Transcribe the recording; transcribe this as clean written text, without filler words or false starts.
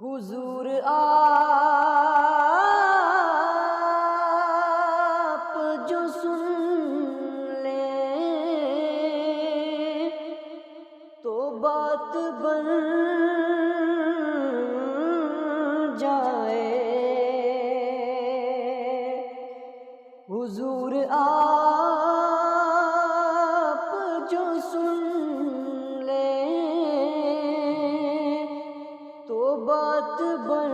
حضور آپ جو سن لیں تو بات بن جائے، حضور آپ جو سن لیں تو بات بن